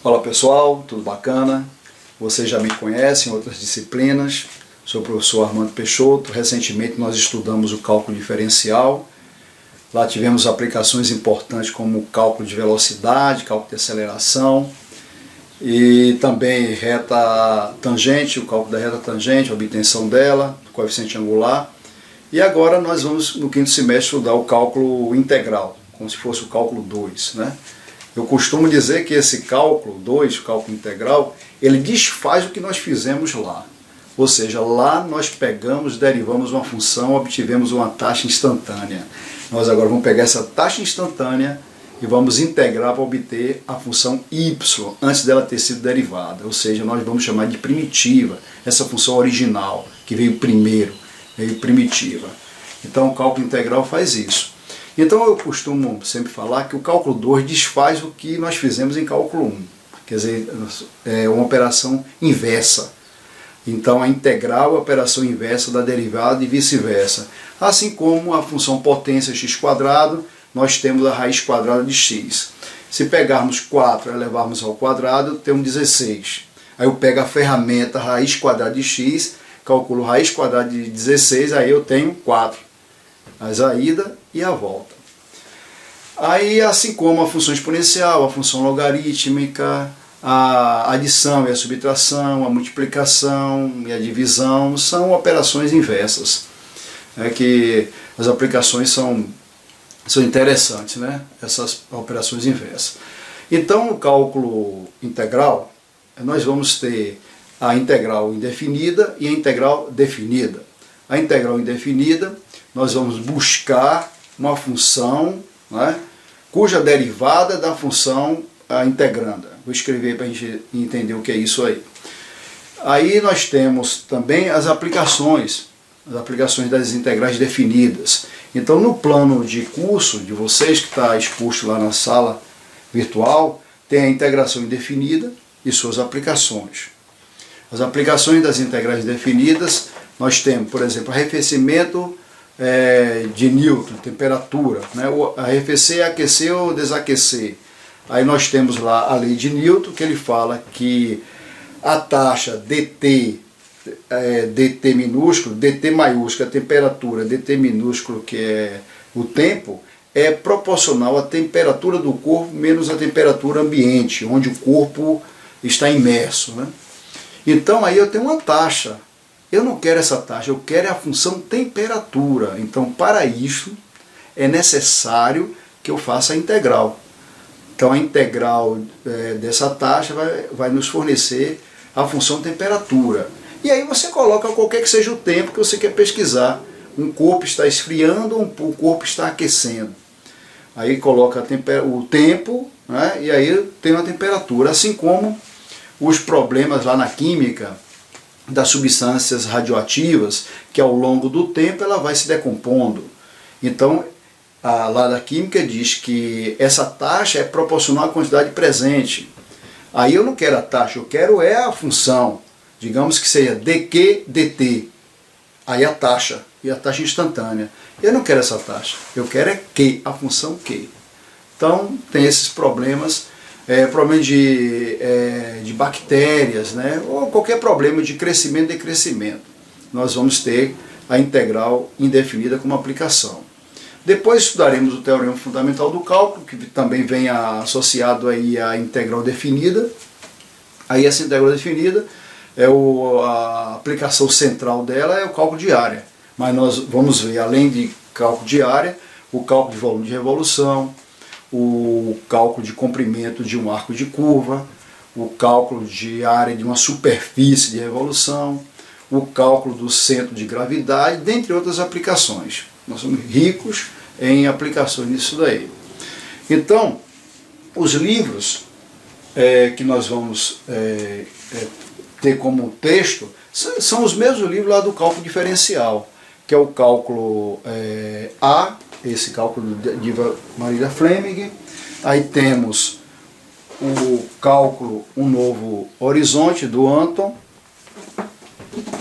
Olá pessoal, tudo bacana? Vocês já me conhecem em outras disciplinas. Sou o professor Armando Peixoto. Recentemente nós estudamos o cálculo diferencial. Lá tivemos aplicações importantes como o cálculo de velocidade, cálculo de aceleração e também reta tangente, o cálculo da reta tangente, a obtenção dela, do coeficiente angular. E agora nós vamos no quinto semestre estudar o cálculo integral, como se fosse o cálculo 2, né? Eu costumo dizer que esse cálculo 2, o cálculo integral, ele desfaz o que nós fizemos lá. Ou seja, lá nós pegamos, derivamos uma função, obtivemos uma taxa instantânea. Nós agora vamos pegar essa taxa instantânea e vamos integrar para obter a função y, antes dela ter sido derivada. Ou seja, nós vamos chamar de primitiva, essa função original, que veio primeiro, veio primitiva. Então o cálculo integral faz isso. Então eu costumo sempre falar que o cálculo 2 desfaz o que nós fizemos em cálculo 1. Quer dizer, é uma operação inversa. Então a integral é a operação inversa da derivada e vice-versa. Assim como a função potência x², nós temos a raiz quadrada de x. Se pegarmos 4 e levarmos ao quadrado, temos 16. Aí eu pego a ferramenta raiz quadrada de x, calculo raiz quadrada de 16, aí eu tenho 4. Mas a ida e a volta. Aí, assim como a função exponencial, a função logarítmica, a adição e a subtração, a multiplicação e a divisão são operações inversas. É que as aplicações são interessantes, né? Essas operações inversas. Então, no cálculo integral, nós vamos ter a integral indefinida e a integral definida. A integral indefinida, nós vamos buscar uma função, né, cuja derivada é da função integranda. Vou escrever para a gente entender o que é isso aí. Aí nós temos também as aplicações das integrais definidas. Então no plano de curso de vocês, que está exposto lá na sala virtual, tem a integração indefinida e suas aplicações. As aplicações das integrais definidas, nós temos, por exemplo, arrefecimento de Newton, temperatura, né? Arrefecer, aquecer ou desaquecer. Aí nós temos lá a lei de Newton, que ele fala que a taxa dt, dt minúsculo, dt maiúsculo, a temperatura, dt minúsculo, que é o tempo, é proporcional à temperatura do corpo menos a temperatura ambiente, onde o corpo está imerso, né? Então aí eu tenho uma taxa. Eu não quero essa taxa, eu quero a função temperatura. Então, para isso, é necessário que eu faça a integral. Então, a integral dessa taxa vai nos fornecer a função temperatura. E aí você coloca qualquer que seja o tempo que você quer pesquisar. Um corpo está esfriando, um corpo está aquecendo. Aí coloca o tempo, né, e aí tem uma temperatura. Assim como os problemas lá na química, das substâncias radioativas, que ao longo do tempo ela vai se decompondo. Então, lá da química diz que essa taxa é proporcional à quantidade presente. Aí eu não quero a taxa, eu quero a função. Digamos que seja dq dt. Aí a taxa, e a taxa instantânea. Eu não quero essa taxa, eu quero q, a função q. Então, tem esses problemas. Problema de bactérias, né? Ou qualquer problema de crescimento e decrescimento. Nós vamos ter a integral indefinida como aplicação. Depois estudaremos o teorema fundamental do cálculo, que também vem associado aí à integral definida. Aí essa integral definida, a aplicação central dela é o cálculo de área. Mas nós vamos ver, além de cálculo de área, o cálculo de volume de revolução, o cálculo de comprimento de um arco de curva, o cálculo de área de uma superfície de revolução, o cálculo do centro de gravidade, dentre outras aplicações. Nós somos ricos em aplicações nisso daí. Então, os livros que nós vamos ter como texto são os mesmos livros lá do cálculo diferencial, que é o cálculo A, esse cálculo de Maria Fleming. Aí temos o cálculo Um Novo Horizonte, do Anton.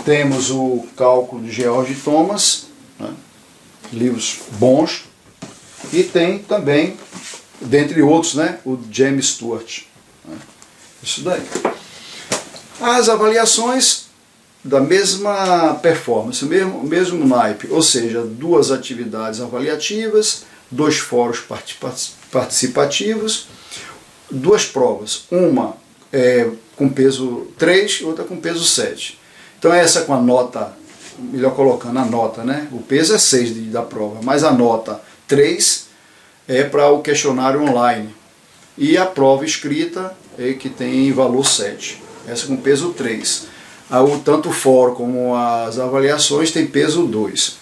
Temos o cálculo de George Thomas, né? Livros bons. E tem também, dentre outros, né, o James Stewart, né? Isso daí. As avaliações da mesma performance, mesmo naipe, ou seja, 2 atividades avaliativas, 2 fóruns participativos, 2 provas, uma com peso 3 e outra com peso 7. Então essa com a nota, melhor colocando a nota, né? O peso é 6 da prova, mas a nota 3 é para o questionário online. E a prova escrita que tem valor 7. Essa com peso 3. Tanto o fórum como as avaliações tem peso 2.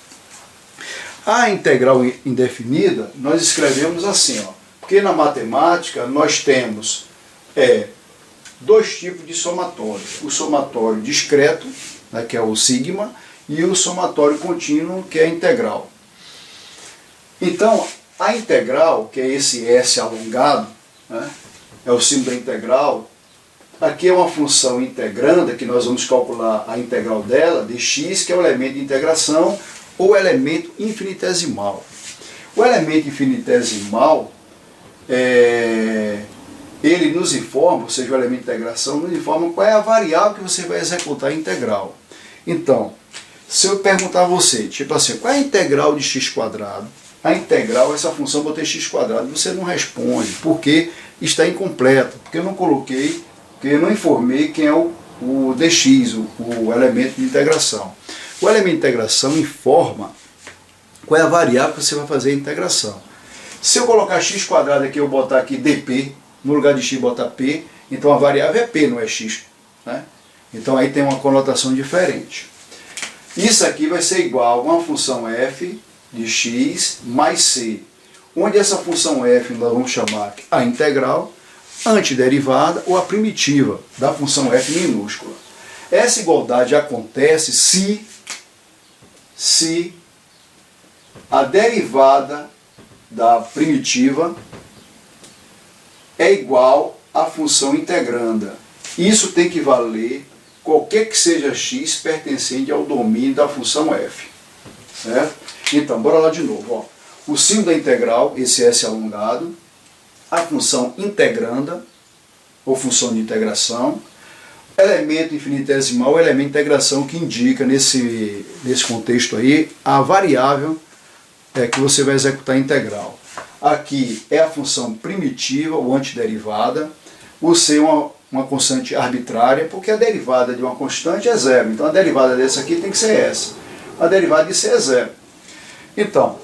A integral indefinida nós escrevemos assim, ó, porque na matemática nós temos 2 tipos de somatório. O somatório discreto, né, que é o sigma, e o somatório contínuo, que é a integral. Então, a integral, que é esse S alongado, né, é o símbolo da integral. Aqui é uma função integranda, que nós vamos calcular a integral dela, de x, que é o elemento de integração, ou elemento infinitesimal. O elemento infinitesimal, ele nos informa, ou seja, o elemento de integração, nos informa qual é a variável que você vai executar a integral. Então, se eu perguntar a você, tipo assim, qual é a integral de x²? A integral, essa função, vou ter x², você não responde, porque está incompleto, porque eu não coloquei, porque eu não informei quem é o dx, o elemento de integração. O elemento de integração informa qual é a variável que você vai fazer a integração. Se eu colocar x² aqui, eu botar aqui dp, no lugar de x botar p, então a variável é p, não é x. Né? Então aí tem uma conotação diferente. Isso aqui vai ser igual a uma função f de x mais c, onde essa função f nós vamos chamar a integral, a antiderivada ou a primitiva da função f minúscula. Essa igualdade acontece se a derivada da primitiva é igual à função integranda. Isso tem que valer qualquer que seja x pertencente ao domínio da função f. Certo? Então, bora lá de novo. Ó. O símbolo da integral, esse S alongado, a função integranda, ou função de integração, elemento infinitesimal, elemento de integração que indica nesse contexto aí a variável que você vai executar a integral. Aqui é a função primitiva ou antiderivada, o C é uma constante arbitrária, porque a derivada de uma constante é 0. Então a derivada dessa aqui tem que ser essa. A derivada de C é 0. Então,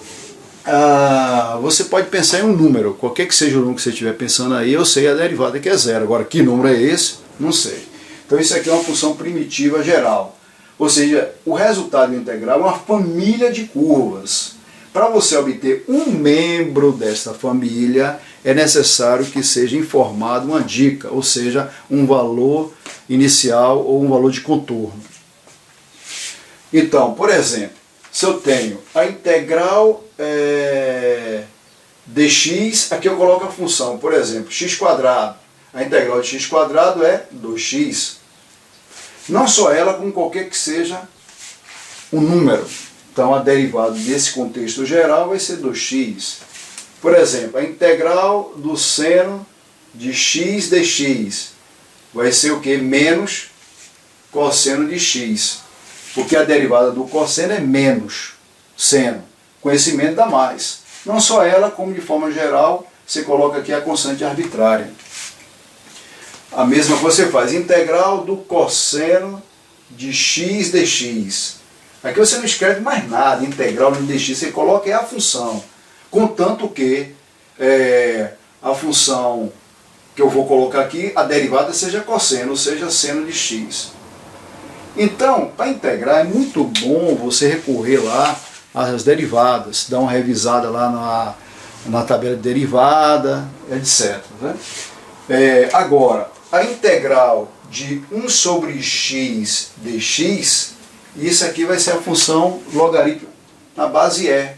você pode pensar em um número, qualquer que seja o número que você estiver pensando aí, eu sei a derivada que é 0. Agora, que número é esse? Não sei. Então isso aqui é uma função primitiva geral. Ou seja, o resultado integral é uma família de curvas. Para você obter um membro dessa família, é necessário que seja informado uma dica, ou seja, um valor inicial ou um valor de contorno. Então, por exemplo, se eu tenho a integral dx, aqui eu coloco a função, por exemplo, x². A integral de x² é 2x. Não só ela, como qualquer que seja um número. Então a derivada desse contexto geral vai ser 2x. Por exemplo, a integral do seno de x dx vai ser o que? Menos cosseno de x. Porque a derivada do cosseno é menos seno. Conhecimento dá mais. Não só ela, como de forma geral, você coloca aqui a constante arbitrária. A mesma coisa você faz, integral do cosseno de x dx. Aqui você não escreve mais nada, integral de dx, você coloca a função. Contanto que a função que eu vou colocar aqui, a derivada seja cosseno, ou seja, seno de x. Então, para integrar é muito bom você recorrer lá às derivadas, dar uma revisada lá na tabela de derivada, etc. Né? Agora, a integral de 1 sobre x dx, isso aqui vai ser a função logarítmica na base E,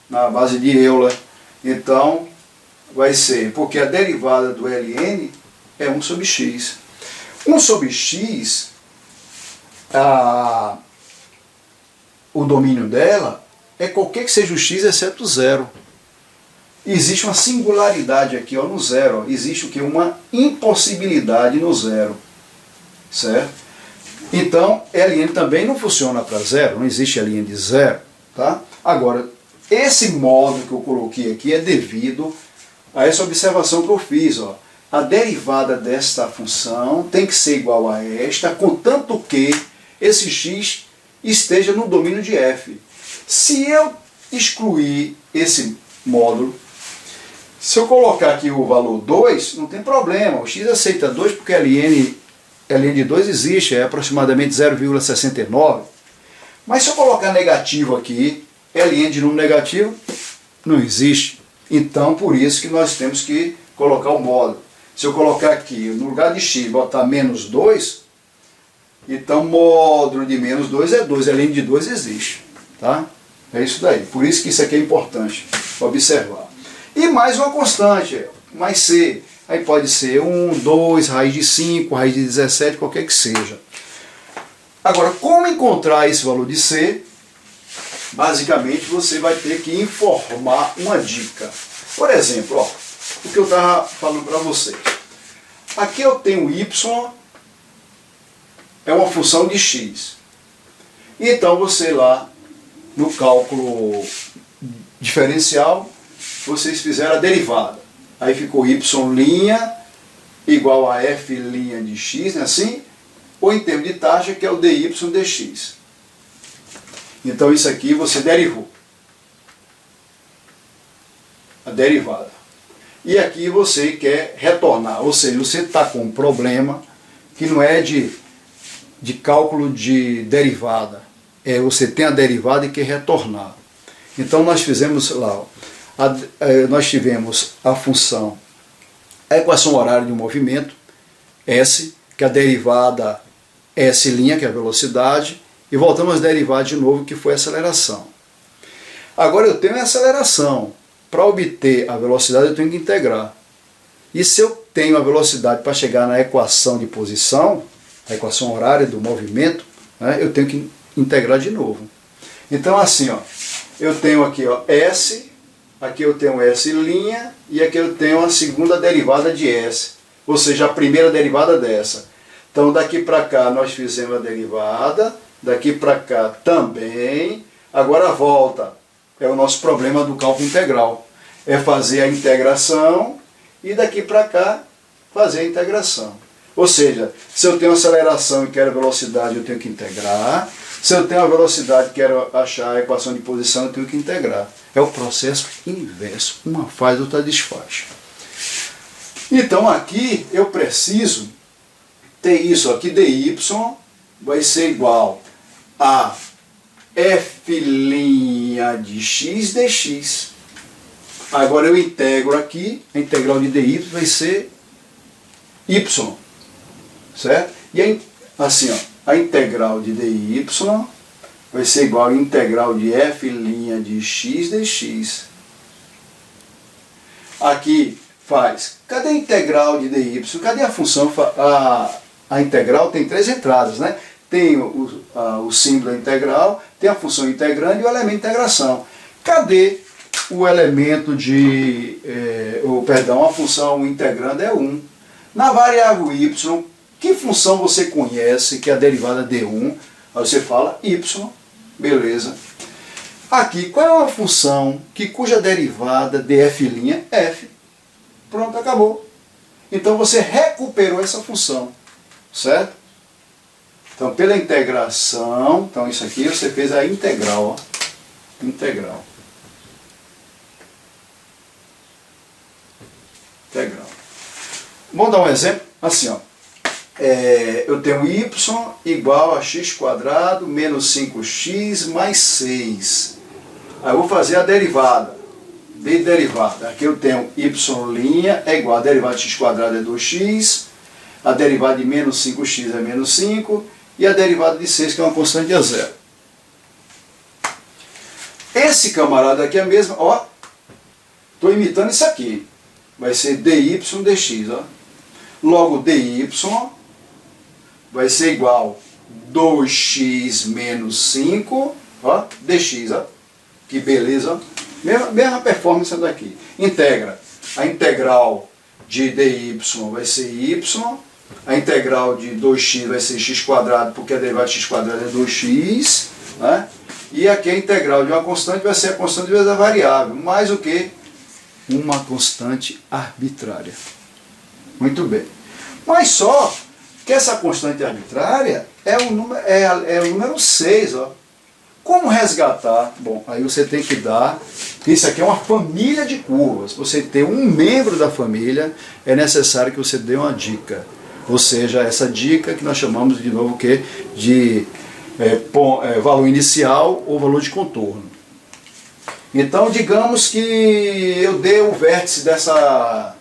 na base de Euler. Então, vai ser, porque a derivada do ln é 1 sobre x. 1 sobre x, o domínio dela é qualquer que seja o x exceto 0. existe uma singularidade aqui, ó, no zero. Ó. Existe o que? Uma impossibilidade no zero. Certo? Então, ln também não funciona para zero, não existe ln de zero. Tá? Agora, esse módulo que eu coloquei aqui é devido a essa observação que eu fiz. Ó. A derivada desta função tem que ser igual a esta, contanto que esse x esteja no domínio de f. Se eu excluir esse módulo, se eu colocar aqui o valor 2, não tem problema. O x aceita 2 porque ln de 2 existe, é aproximadamente 0,69. Mas se eu colocar negativo aqui, ln de número negativo não existe. Então, por isso que nós temos que colocar o módulo. Se eu colocar aqui, no lugar de x, botar menos 2, então módulo de menos 2 é 2, ln de 2 existe. Tá? É isso daí. Por isso que isso aqui é importante observar. E mais uma constante, mais c. Aí pode ser 1, 2, raiz de 5, raiz de 17, qualquer que seja. Agora, como encontrar esse valor de c? Basicamente, você vai ter que informar uma dica. Por exemplo, ó, o que eu estava falando para vocês. Aqui eu tenho y, é uma função de x. Então, você lá, no cálculo diferencial, vocês fizeram a derivada. Aí ficou y' igual a f' de x, né, assim? Ou em termos de taxa, que é o dy dx. Então isso aqui você derivou. A derivada. E aqui você quer retornar, ou seja, você está com um problema que não é de cálculo de derivada. Você tem a derivada e quer retornar. Então nós fizemos lá, ó, nós tivemos a função, a equação horária de um movimento, S, que é a derivada S', que é a velocidade, e voltamos a derivar de novo, que foi a aceleração. Agora eu tenho a aceleração. Para obter a velocidade eu tenho que integrar. E se eu tenho a velocidade para chegar na equação de posição, a equação horária do movimento, né, eu tenho que integrar de novo. Então assim, ó, eu tenho aqui, ó, S, aqui eu tenho S', e aqui eu tenho a segunda derivada de S, ou seja, a primeira derivada dessa. Então daqui para cá nós fizemos a derivada, daqui para cá também. Agora volta, é o nosso problema do cálculo integral, é fazer a integração e daqui para cá fazer a integração. Ou seja, se eu tenho aceleração e quero velocidade, eu tenho que integrar. Se eu tenho a velocidade e quero achar a equação de posição, eu tenho que integrar. É o processo inverso. Uma faz, outra desfaz. Então aqui eu preciso ter isso aqui, dy vai ser igual a f' de x dx. Agora eu integro aqui, a integral de dy vai ser y. Certo? E aí, assim, ó, a integral de dy vai ser igual a integral de f' de x dx. Aqui faz, cadê a integral de dy? Cadê a função? A integral tem três entradas, né? Tem o símbolo da integral, tem a função integrando e o elemento de integração. Cadê o elemento de, a função integrando é 1. Na variável y, que função você conhece que é a derivada de 1? Aí você fala y, beleza. Aqui, qual é uma função cuja derivada de f'? F. Pronto, acabou. Então você recuperou essa função, certo? Então pela integração, então isso aqui você fez a integral, ó. Integral. Integral. Vamos dar um exemplo, assim, ó. Eu tenho y igual a x² menos 5x mais 6. Aí eu vou fazer a derivada. De derivada. Aqui eu tenho y' é igual a derivada de x² é 2x, a derivada de menos 5x é menos 5, e a derivada de 6, que é uma constante, é 0. Esse camarada aqui é a mesma, ó, estou imitando isso aqui. Vai ser dy dx, ó. Logo, dy vai ser igual a 2x menos 5, ó, dx, ó. Que beleza, ó. Mesma performance daqui. Integra. A integral de dy vai ser y, a integral de 2x vai ser x², porque a derivada de x² é 2x, né? E aqui a integral de uma constante vai ser a constante vezes a variável, mais o que? Uma constante arbitrária. Muito bem. Mas só que essa constante arbitrária é o número 6, ó. Como resgatar? Bom, aí você tem que dar... Isso aqui é uma família de curvas. Você ter um membro da família, é necessário que você dê uma dica. Ou seja, essa dica que nós chamamos de novo de valor inicial ou valor de contorno. Então, digamos que eu dei o vértice dessa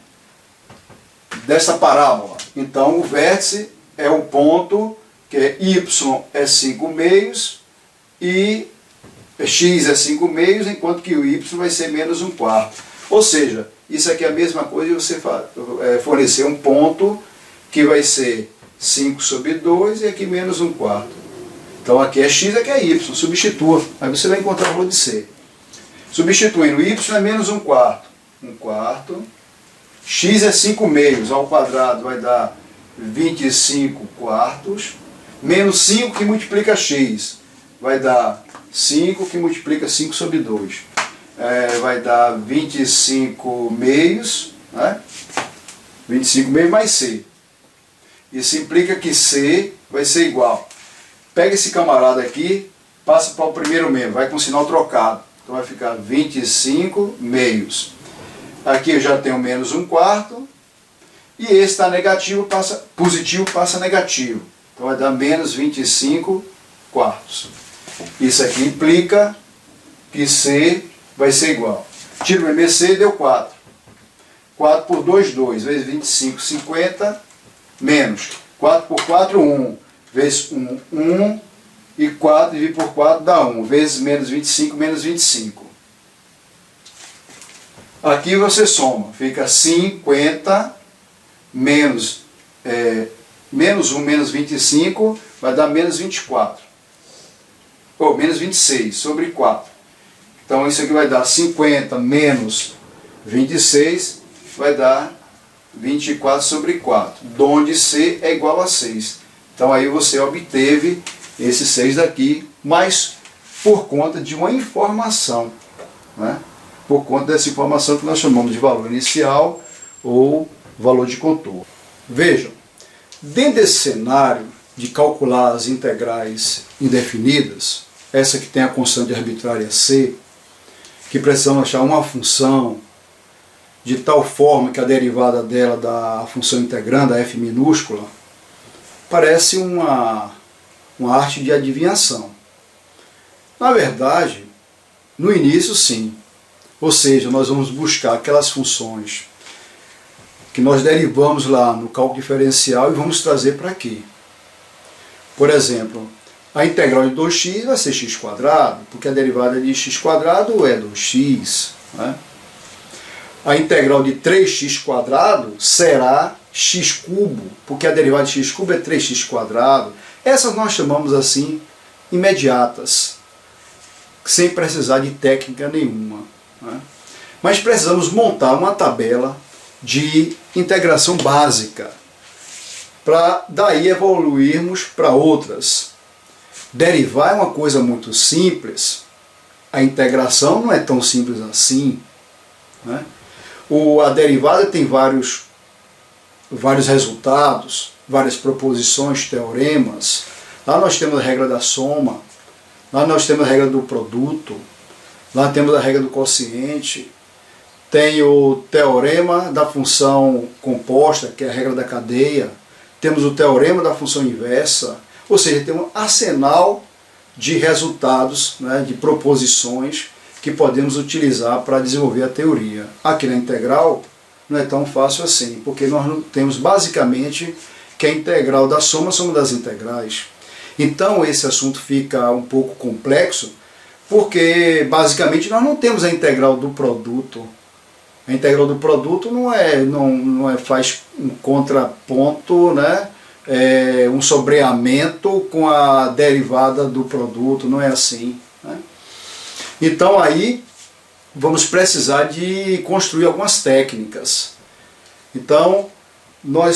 parábola. Então, o vértice é o ponto que é y é 5 meios e x é 5 meios, enquanto que o y vai ser menos 1/4. Ou seja, isso aqui é a mesma coisa de você fornecer um ponto que vai ser 5/2 e aqui menos 1/4. Então aqui é x, aqui é y, substitua. Aí você vai encontrar o valor de c. Substituindo, y é menos 1/4. 1/4. X é 5 meios, ao quadrado vai dar 25/4. Menos 5 que multiplica x. Vai dar 5 que multiplica 5/2. Vai dar 25 meios, né? 25 meios mais c. Isso implica que c vai ser igual. Pega esse camarada aqui, passa para o primeiro membro, vai com sinal trocado. Então vai ficar 25 meios. Aqui eu já tenho menos 1/4. E esse está negativo, passa positivo, passa negativo. Então vai dar menos 25/4. Isso aqui implica que C vai ser igual. Tira o MBC, deu 4. 4 por 2, 2. Vezes 25, 50. Menos. 4 por 4, 1. Vezes 1, 1. E 4 dividido por 4 dá 1. Vezes menos 25, menos 25. Aqui você soma. Fica 50 menos 1 menos 25 vai dar menos 24. Ou menos 26 sobre 4. Então isso aqui vai dar 50 menos 26 vai dar 24 sobre 4. Onde C é igual a 6. Então aí você obteve esse 6 daqui, mas por conta de uma informação, né? Por conta dessa informação que nós chamamos de valor inicial ou valor de contorno. Vejam, dentro desse cenário de calcular as integrais indefinidas, essa que tem a constante arbitrária C, que precisamos achar uma função de tal forma que a derivada dela da função integranda, f minúscula, parece uma arte de adivinhação. Na verdade, no início sim, ou seja, nós vamos buscar aquelas funções que nós derivamos lá no cálculo diferencial e vamos trazer para aqui. Por exemplo, a integral de 2x vai ser x², porque a derivada de x² é 2x. Né? A integral de 3x² será x³, porque a derivada de x³ é 3x². Essas nós chamamos assim imediatas, sem precisar de técnica nenhuma. Né? Mas precisamos montar uma tabela de integração básica, para daí evoluirmos para outras. Derivar é uma coisa muito simples, a integração não é tão simples assim. Né? A derivada tem vários resultados, várias proposições, teoremas. Lá nós temos a regra da soma, lá nós temos a regra do produto, lá temos a regra do quociente, tem o teorema da função composta, que é a regra da cadeia, temos o teorema da função inversa, ou seja, tem um arsenal de resultados, né, de proposições que podemos utilizar para desenvolver a teoria. Aqui na integral não é tão fácil assim, porque nós não temos basicamente que a integral da soma das integrais. Então esse assunto fica um pouco complexo, porque basicamente nós não temos a integral do produto. A integral do produto não faz um contraponto, né? Um sobreamento com a derivada do produto, não é assim. Né? Então aí vamos precisar de construir algumas técnicas. Então, não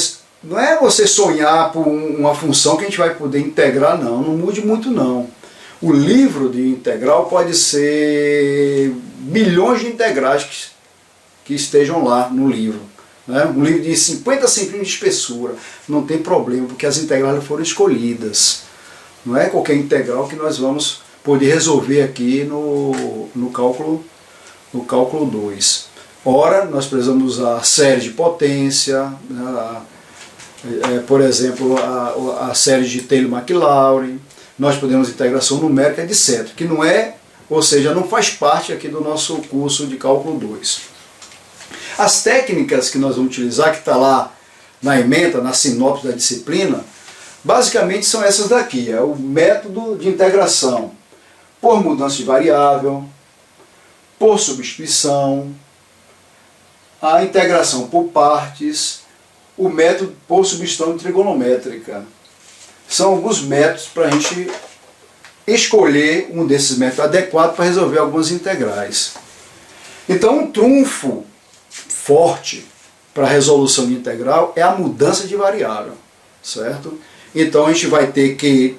é você sonhar por uma função que a gente vai poder integrar, não mude muito não. O livro de integral pode ser milhões de integrais que estejam lá no livro. Né? Um livro de 50 centímetros de espessura, não tem problema, porque as integrais foram escolhidas. Não é qualquer integral que nós vamos poder resolver aqui no cálculo 2. Ora, nós precisamos usar série de potência, por exemplo, a série de Taylor-Maclaurin, nós podemos integração numérica, etc. Que não é, ou seja, não faz parte aqui do nosso curso de cálculo 2. As técnicas que nós vamos utilizar, que está lá na ementa, na sinopse da disciplina, basicamente são essas daqui. É o método de integração por mudança de variável, por substituição, a integração por partes, o método por substituição trigonométrica. São alguns métodos para a gente escolher um desses métodos adequado para resolver algumas integrais. Então, um trunfo forte para a resolução de integral é a mudança de variável, certo? Então, a gente vai ter que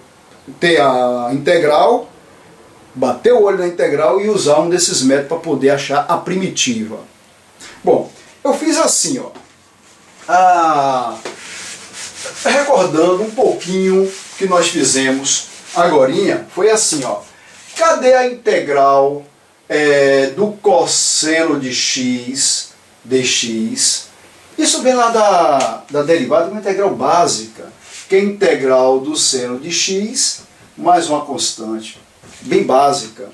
ter a integral, bater o olho na integral e usar um desses métodos para poder achar a primitiva. Bom, eu fiz assim, ó. Recordando um pouquinho que nós fizemos agorinha, foi assim, ó. Cadê a integral do cosseno de x dx? Isso vem lá da derivada de uma integral básica, que é a integral do seno de x mais uma constante, bem básica,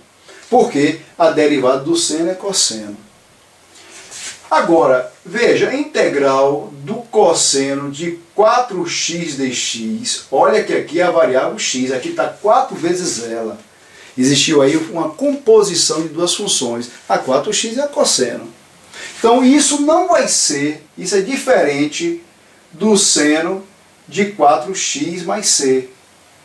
porque a derivada do seno é cosseno. Agora, veja, a integral do cosseno de 4x dx, olha que aqui é a variável x, aqui está 4 vezes ela. Existiu aí uma composição de duas funções, a 4x e a cosseno. Então isso não vai ser, isso é diferente do seno de 4x mais c.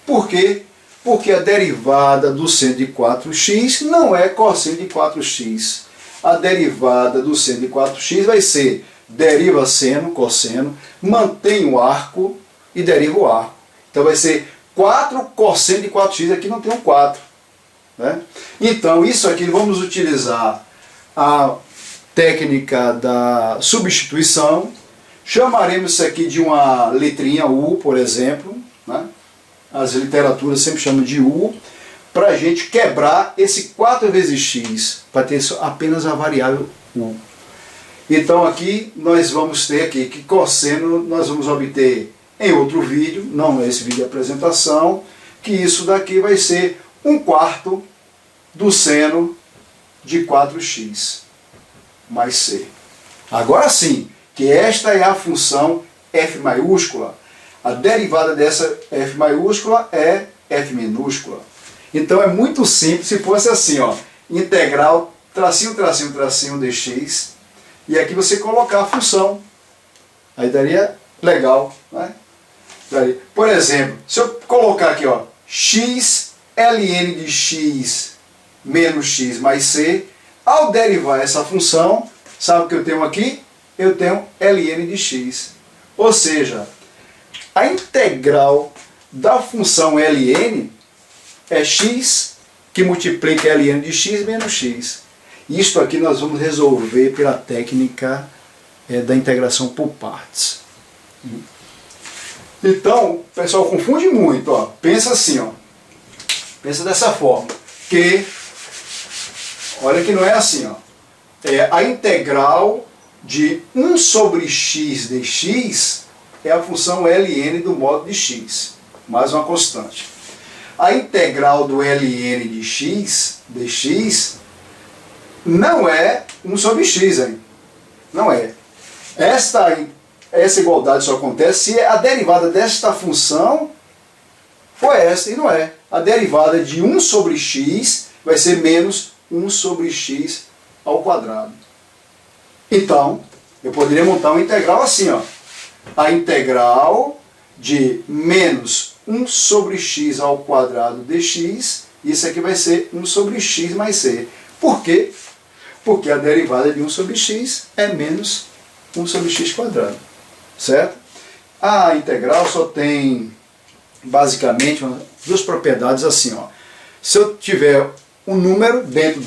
Por quê? Porque a derivada do seno de 4x não é cosseno de 4x. A derivada do seno de 4x vai ser deriva seno, cosseno, mantém o arco e deriva o arco. Então vai ser 4 cosseno de 4x, aqui não tem um 4. Né? Então isso aqui vamos utilizar a técnica da substituição, chamaremos isso aqui de uma letrinha U, por exemplo, né? As literaturas sempre chamam de U, para a gente quebrar esse 4 vezes x, para ter apenas a variável U. Então aqui nós vamos ter aqui que cosseno nós vamos obter em outro vídeo, não esse vídeo de apresentação, que isso daqui vai ser 1/4 do seno de 4x mais c. Agora sim, que esta é a função f maiúscula. A derivada dessa f maiúscula é f minúscula. Então é muito simples, se fosse assim, ó, integral, tracinho, tracinho, tracinho dx, e aqui você colocar a função. Aí daria legal, né? Daria. Por exemplo, se eu colocar aqui, ó, x ln de x menos x mais c, ao derivar essa função, sabe o que eu tenho aqui? Eu tenho ln de x. Ou seja, a integral da função ln é x que multiplica ln de x menos x. Isto aqui nós vamos resolver pela técnica da integração por partes. Então, o pessoal confunde muito. Ó. Pensa assim, ó. Pensa dessa forma. Que, olha que não é assim. Ó. A integral de 1 sobre x dx é a função ln do modo de x, mais uma constante. A integral do ln de x dx não é 1 sobre x, hein? Não é. Essa igualdade só acontece se a derivada desta função for essa, e não é. A derivada de 1 sobre x vai ser menos 1 sobre x ao quadrado. Então, eu poderia montar uma integral assim, ó. A integral de menos 1 sobre x ao quadrado dx, isso aqui vai ser 1 sobre x mais c. Por quê? porque a derivada de 1 sobre x é menos 1 sobre x quadrado, certo? A integral só tem basicamente duas propriedades assim, ó. Se eu tiver um número dentro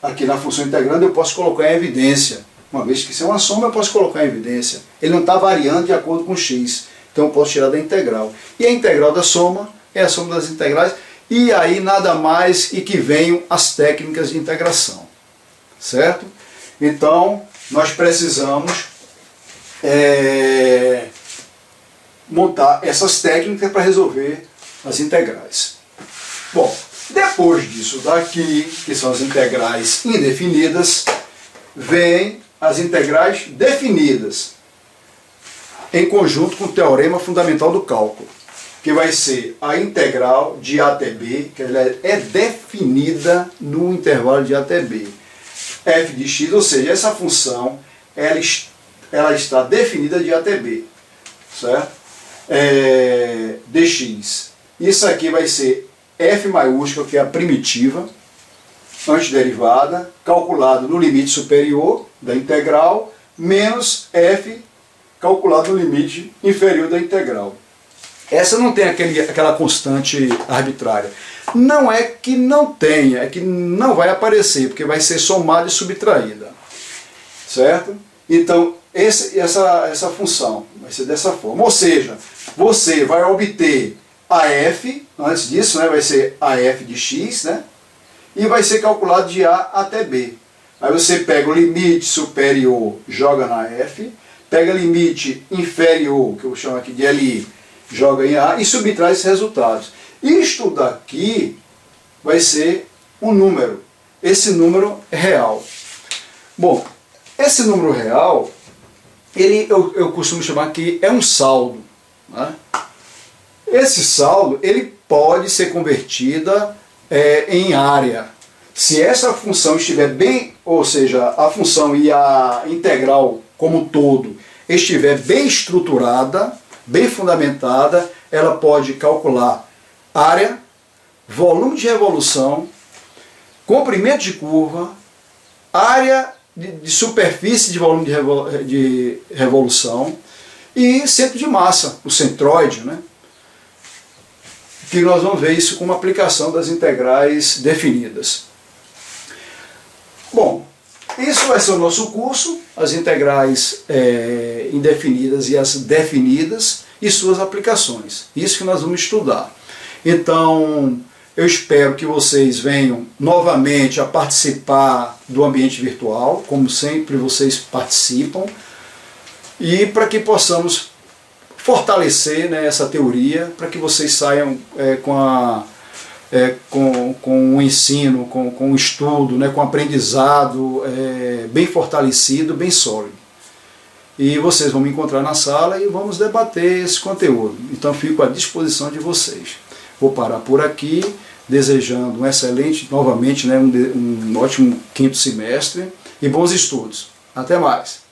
aqui na função integrando, eu posso colocar em evidência. Uma vez que isso é uma soma, eu posso colocar em evidência. Ele não está variando de acordo com x, então eu posso tirar da integral. E a integral da soma é a soma das integrais, e aí nada mais e que venham as técnicas de integração, certo? Então, nós precisamos montar essas técnicas para resolver as integrais. Bom, depois disso daqui, que são as integrais indefinidas, vem as integrais definidas, em conjunto com o teorema fundamental do cálculo, que vai ser a integral de A até B, que ela é definida no intervalo de A até B. F de x, ou seja, essa função ela está definida de A até B, certo? Dx. Isso aqui vai ser f maiúsculo, que é a primitiva, antiderivada, calculado no limite superior da integral, menos f calculado no limite inferior da integral. Essa não tem aquela constante arbitrária. Não é que não tenha, é que não vai aparecer, porque vai ser somada e subtraída, certo? Então, essa função vai ser dessa forma. Ou seja, você vai obter a f, antes disso, né, vai ser a f de x, né, e vai ser calculado de A até B. Aí você pega o limite superior, joga na f, pega o limite inferior, que eu chamo aqui de LI, joga em A e subtrai esses resultados. Isto daqui vai ser um número. Esse número é real. Bom, esse número real, eu costumo chamar que é um saldo, né? Esse saldo ele pode ser convertida em área. Se essa função estiver bem, ou seja, a função e a integral como um todo estiver bem estruturada, bem fundamentada, ela pode calcular área, volume de revolução, comprimento de curva, área de superfície de volume de revolução e centro de massa, o centroide, né? Que nós vamos ver isso com uma aplicação das integrais definidas. Bom, isso vai ser o nosso curso, as integrais indefinidas e as definidas e suas aplicações. Isso que nós vamos estudar. Então, eu espero que vocês venham novamente a participar do ambiente virtual, como sempre vocês participam, e para que possamos fortalecer, né, essa teoria, para que vocês saiam com o ensino, com o estudo, né, com o aprendizado bem fortalecido, bem sólido. E vocês vão me encontrar na sala e vamos debater esse conteúdo. Então fico à disposição de vocês. Vou parar por aqui, desejando um excelente, novamente, né, um ótimo quinto semestre e bons estudos. Até mais!